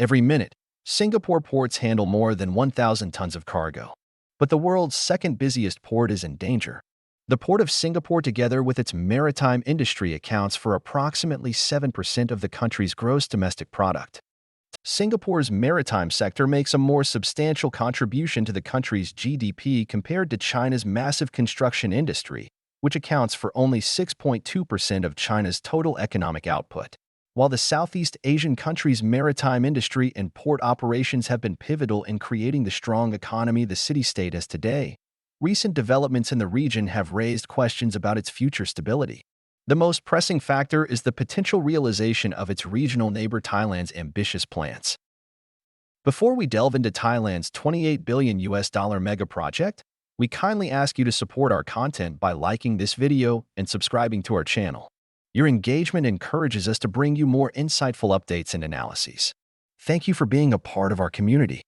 Every minute, Singapore ports handle more than 1,000 tons of cargo. But the world's second busiest port is in danger. The Port of Singapore, together with its maritime industry, accounts for approximately 7% of the country's gross domestic product. Singapore's maritime sector makes a more substantial contribution to the country's GDP compared to China's massive construction industry, which accounts for only 6.2% of China's total economic output. While the Southeast Asian country's maritime industry and port operations have been pivotal in creating the strong economy the city-state has today, recent developments in the region have raised questions about its future stability. The most pressing factor is the potential realization of its regional neighbor Thailand's ambitious plans. Before we delve into Thailand's $28 billion megaproject, we kindly ask you to support our content by liking this video and subscribing to our channel. Your engagement encourages us to bring you more insightful updates and analyses. Thank you for being a part of our community.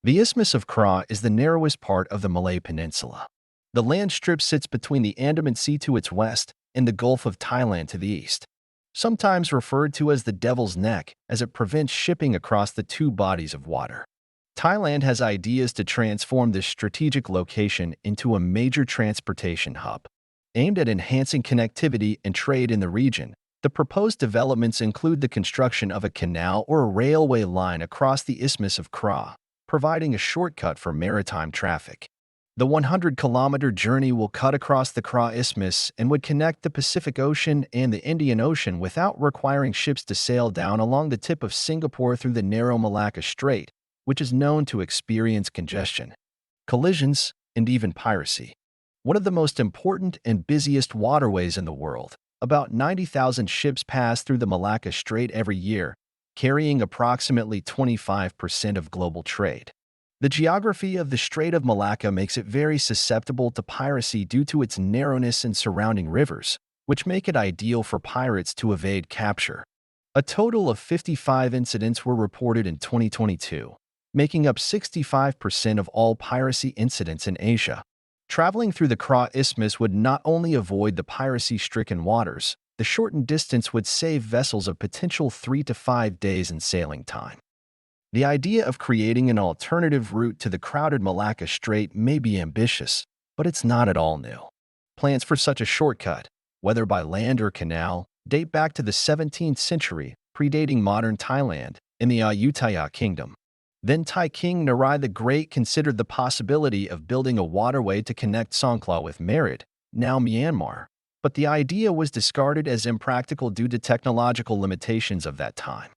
The Isthmus of Kra is the narrowest part of the Malay Peninsula. The land strip sits between the Andaman Sea to its west and the Gulf of Thailand to the east, sometimes referred to as the Devil's Neck, as it prevents shipping across the two bodies of water. Thailand has ideas to transform this strategic location into a major transportation hub. Aimed at enhancing connectivity and trade in the region, the proposed developments include the construction of a canal or a railway line across the Isthmus of Kra, providing a shortcut for maritime traffic. The 100-kilometer journey will cut across the Kra Isthmus and would connect the Pacific Ocean and the Indian Ocean without requiring ships to sail down along the tip of Singapore through the narrow Malacca Strait, which is known to experience congestion, collisions, and even piracy. One of the most important and busiest waterways in the world, about 90,000 ships pass through the Malacca Strait every year, carrying approximately 25% of global trade. The geography of the Strait of Malacca makes it very susceptible to piracy due to its narrowness and surrounding rivers, which make it ideal for pirates to evade capture. A total of 55 incidents were reported in 2022, making up 65% of all piracy incidents in Asia. Traveling through the Kra Isthmus would not only avoid the piracy-stricken waters, the shortened distance would save vessels a potential 3 to 5 days in sailing time. The idea of creating an alternative route to the crowded Malacca Strait may be ambitious, but it's not at all new. Plans for such a shortcut, whether by land or canal, date back to the 17th century, predating modern Thailand, in the Ayutthaya Kingdom. Then Thai King Narai the Great considered the possibility of building a waterway to connect Songkhla with Merit, now Myanmar, but the idea was discarded as impractical due to technological limitations of that time.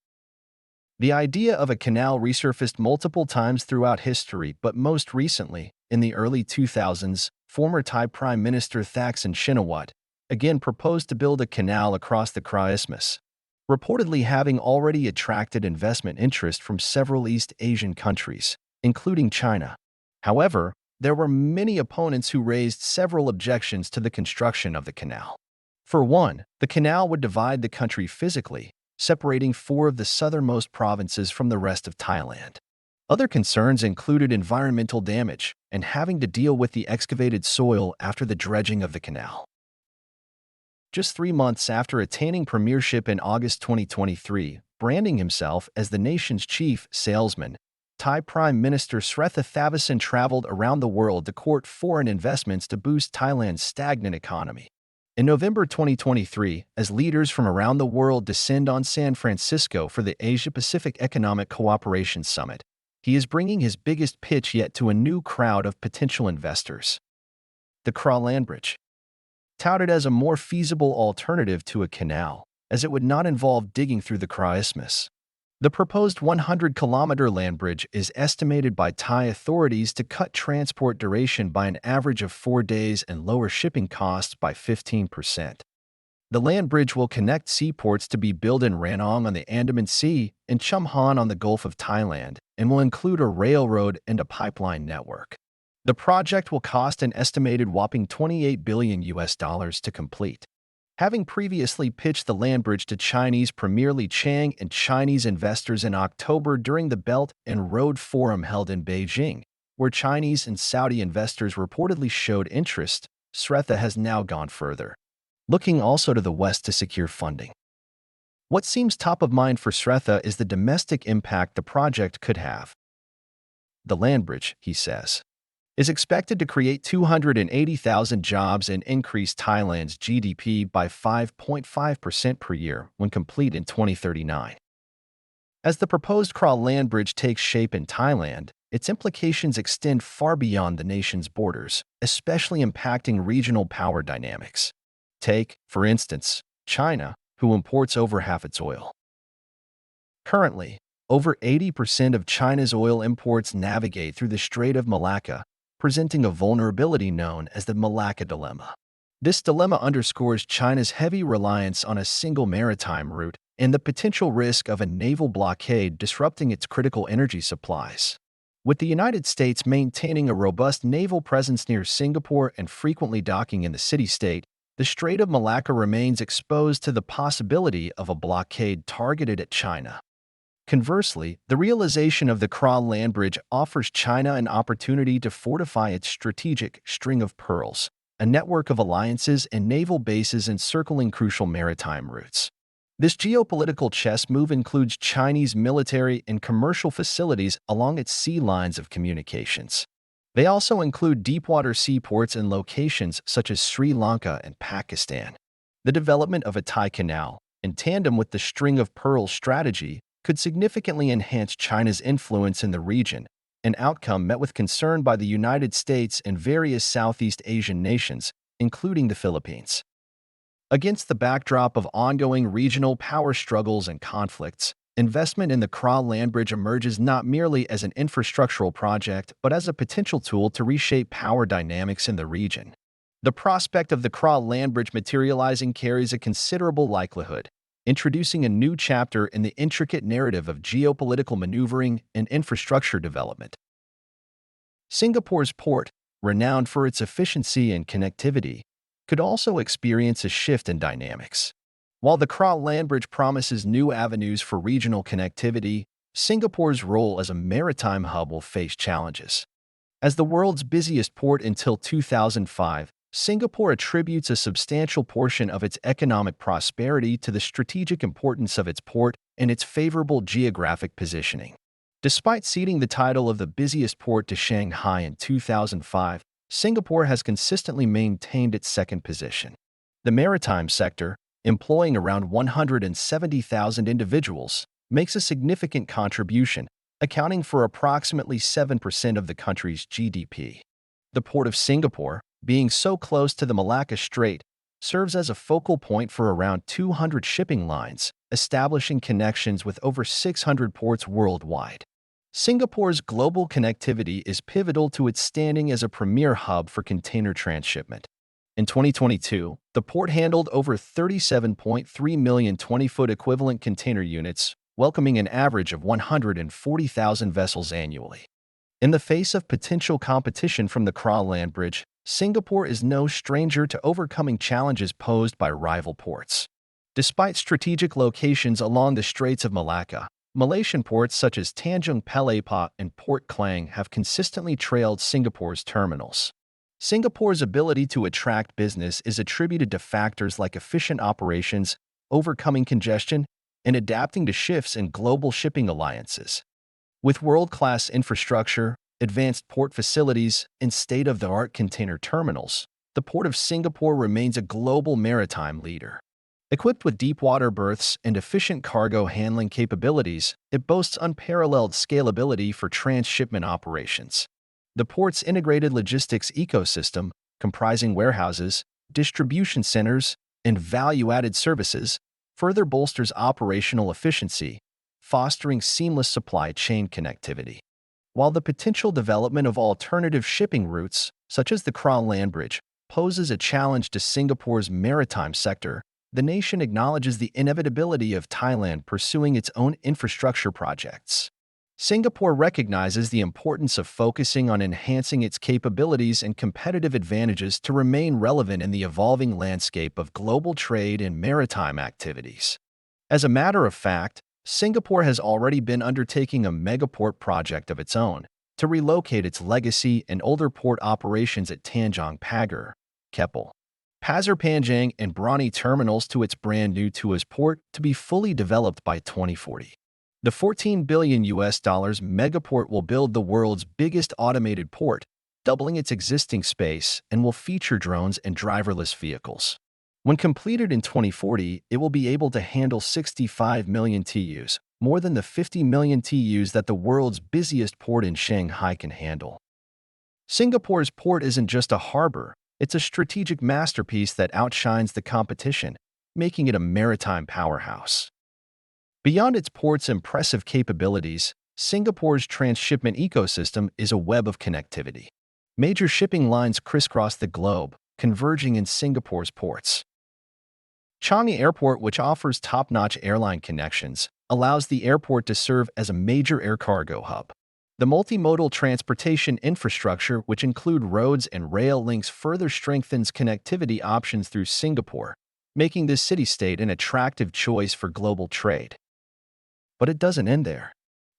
The idea of a canal resurfaced multiple times throughout history, but most recently, in the early 2000s, former Thai Prime Minister Thaksin Shinawatra again proposed to build a canal across the Kra Isthmus, reportedly having already attracted investment interest from several East Asian countries, including China. However, there were many opponents who raised several objections to the construction of the canal. For one, the canal would divide the country physically, separating 4 of the southernmost provinces from the rest of Thailand. Other concerns included environmental damage and having to deal with the excavated soil after the dredging of the canal. Just 3 months after attaining premiership in August 2023, branding himself as the nation's chief salesman, Thai Prime Minister Srettha Thavisin traveled around the world to court foreign investments to boost Thailand's stagnant economy. In November 2023, as leaders from around the world descend on San Francisco for the Asia-Pacific Economic Cooperation Summit, he is bringing his biggest pitch yet to a new crowd of potential investors. The Kra Landbridge, touted as a more feasible alternative to a canal, as it would not involve digging through the Kra Isthmus. The proposed 100-kilometer land bridge is estimated by Thai authorities to cut transport duration by an average of 4 days and lower shipping costs by 15%. The land bridge will connect seaports to be built in Ranong on the Andaman Sea and Chumhon on the Gulf of Thailand, and will include a railroad and a pipeline network. The project will cost an estimated whopping $28 billion to complete. Having previously pitched the land bridge to Chinese Premier Li Qiang and Chinese investors in October during the Belt and Road Forum held in Beijing, where Chinese and Saudi investors reportedly showed interest, Srettha has now gone further, looking also to the West to secure funding. What seems top of mind for Sretha is the domestic impact the project could have. The Landbridge, he says, is expected to create 280,000 jobs and increase Thailand's GDP by 5.5% per year when complete in 2039. As the proposed Kra Landbridge takes shape in Thailand, its implications extend far beyond the nation's borders, especially impacting regional power dynamics. Take, for instance, China, who imports over half its oil. Currently, over 80% of China's oil imports navigate through the Strait of Malacca, presenting a vulnerability known as the Malacca dilemma. This dilemma underscores China's heavy reliance on a single maritime route and the potential risk of a naval blockade disrupting its critical energy supplies. With the United States maintaining a robust naval presence near Singapore and frequently docking in the city-state, the Strait of Malacca remains exposed to the possibility of a blockade targeted at China. Conversely, the realization of the Kra Landbridge offers China an opportunity to fortify its strategic string of pearls, a network of alliances and naval bases encircling crucial maritime routes. This geopolitical chess move includes Chinese military and commercial facilities along its sea lines of communications. They also include deepwater seaports in locations such as Sri Lanka and Pakistan. The development of a Thai canal, in tandem with the string of pearls strategy, could significantly enhance China's influence in the region, an outcome met with concern by the United States and various Southeast Asian nations, including the Philippines. Against the backdrop of ongoing regional power struggles and conflicts, investment in the Kra Landbridge emerges not merely as an infrastructural project but as a potential tool to reshape power dynamics in the region. The prospect of the Kra Landbridge materializing carries a considerable likelihood, introducing a new chapter in the intricate narrative of geopolitical maneuvering and infrastructure development. Singapore's port, renowned for its efficiency and connectivity, could also experience a shift in dynamics. While the Kra Landbridge promises new avenues for regional connectivity, Singapore's role as a maritime hub will face challenges. As the world's busiest port until 2005, Singapore attributes a substantial portion of its economic prosperity to the strategic importance of its port and its favorable geographic positioning. Despite ceding the title of the busiest port to Shanghai in 2005, Singapore has consistently maintained its second position. The maritime sector, employing around 170,000 individuals, makes a significant contribution, accounting for approximately 7% of the country's GDP. The Port of Singapore, being so close to the Malacca Strait, serves as a focal point for around 200 shipping lines, establishing connections with over 600 ports worldwide. Singapore's global connectivity is pivotal to its standing as a premier hub for container transshipment. In 2022, the port handled over 37.3 million 20-foot equivalent container units, welcoming an average of 140,000 vessels annually. In the face of potential competition from the Kra Landbridge, Singapore is no stranger to overcoming challenges posed by rival ports. Despite strategic locations along the Straits of Malacca, Malaysian ports such as Tanjung Pelepah and Port Klang have consistently trailed Singapore's terminals. Singapore's ability to attract business is attributed to factors like efficient operations, overcoming congestion, and adapting to shifts in global shipping alliances. With world-class infrastructure, advanced port facilities, and state-of-the-art container terminals, the Port of Singapore remains a global maritime leader. Equipped with deep-water berths and efficient cargo handling capabilities, it boasts unparalleled scalability for transshipment operations. The port's integrated logistics ecosystem, comprising warehouses, distribution centers, and value-added services, further bolsters operational efficiency, fostering seamless supply chain connectivity. While the potential development of alternative shipping routes, such as the Kra Landbridge, poses a challenge to Singapore's maritime sector, the nation acknowledges the inevitability of Thailand pursuing its own infrastructure projects. Singapore recognizes the importance of focusing on enhancing its capabilities and competitive advantages to remain relevant in the evolving landscape of global trade and maritime activities. As a matter of fact, Singapore has already been undertaking a megaport project of its own to relocate its legacy and older port operations at Tanjong Pagar, Keppel, Pasir Panjang and Brani terminals to its brand new Tuas Port to be fully developed by 2040. The $14 billion Megaport will build the world's biggest automated port, doubling its existing space, and will feature drones and driverless vehicles. When completed in 2040, it will be able to handle 65 million TEUs, more than the 50 million TEUs that the world's busiest port in Shanghai can handle. Singapore's port isn't just a harbor, it's a strategic masterpiece that outshines the competition, making it a maritime powerhouse. Beyond its port's impressive capabilities, Singapore's transshipment ecosystem is a web of connectivity. Major shipping lines crisscross the globe, converging in Singapore's ports. Changi Airport, which offers top-notch airline connections, allows the airport to serve as a major air cargo hub. The multimodal transportation infrastructure, which include roads and rail links, further strengthens connectivity options through Singapore, making this city-state an attractive choice for global trade. But it doesn't end there.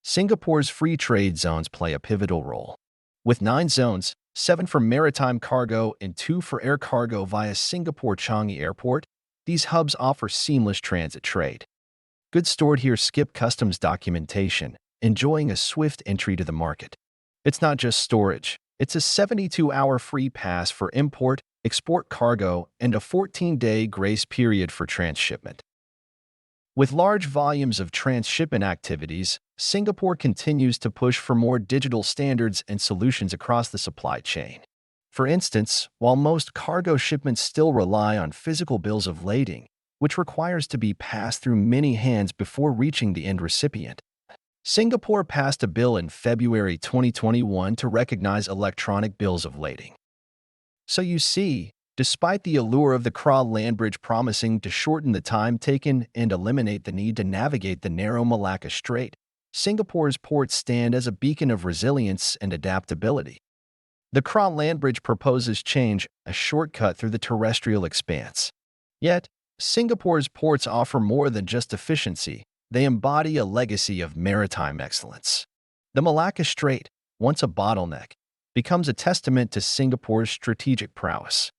Singapore's free trade zones play a pivotal role. With 9 zones, 7 for maritime cargo and 2 for air cargo via Singapore Changi Airport, these hubs offer seamless transit trade. Goods stored here skip customs documentation, enjoying a swift entry to the market. It's not just storage, it's a 72-hour free pass for import, export cargo, and a 14-day grace period for transshipment. With large volumes of transshipment activities, Singapore continues to push for more digital standards and solutions across the supply chain. For instance, while most cargo shipments still rely on physical bills of lading, which requires to be passed through many hands before reaching the end recipient, Singapore passed a bill in February 2021 to recognize electronic bills of lading. So you see, despite the allure of the Kra Landbridge promising to shorten the time taken and eliminate the need to navigate the narrow Malacca Strait, Singapore's ports stand as a beacon of resilience and adaptability. The Kra Landbridge proposes change, a shortcut through the terrestrial expanse. Yet, Singapore's ports offer more than just efficiency. They embody a legacy of maritime excellence. The Malacca Strait, once a bottleneck, becomes a testament to Singapore's strategic prowess.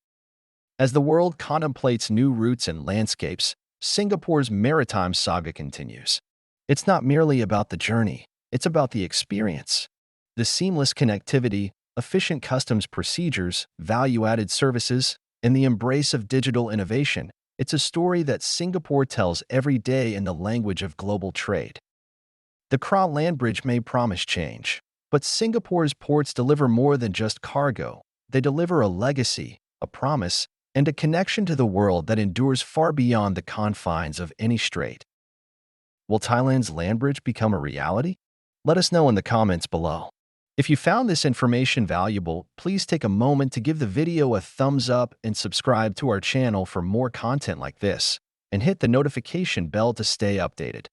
As the world contemplates new routes and landscapes, Singapore's maritime saga continues. It's not merely about the journey, it's about the experience. The seamless connectivity, efficient customs procedures, value-added services, and the embrace of digital innovation, it's a story that Singapore tells every day in the language of global trade. The Kra Landbridge may promise change, but Singapore's ports deliver more than just cargo. They deliver a legacy, a promise, and a connection to the world that endures far beyond the confines of any strait. Will Thailand's land bridge become a reality? Let us know in the comments below. If you found this information valuable, please take a moment to give the video a thumbs up and subscribe to our channel for more content like this, and hit the notification bell to stay updated.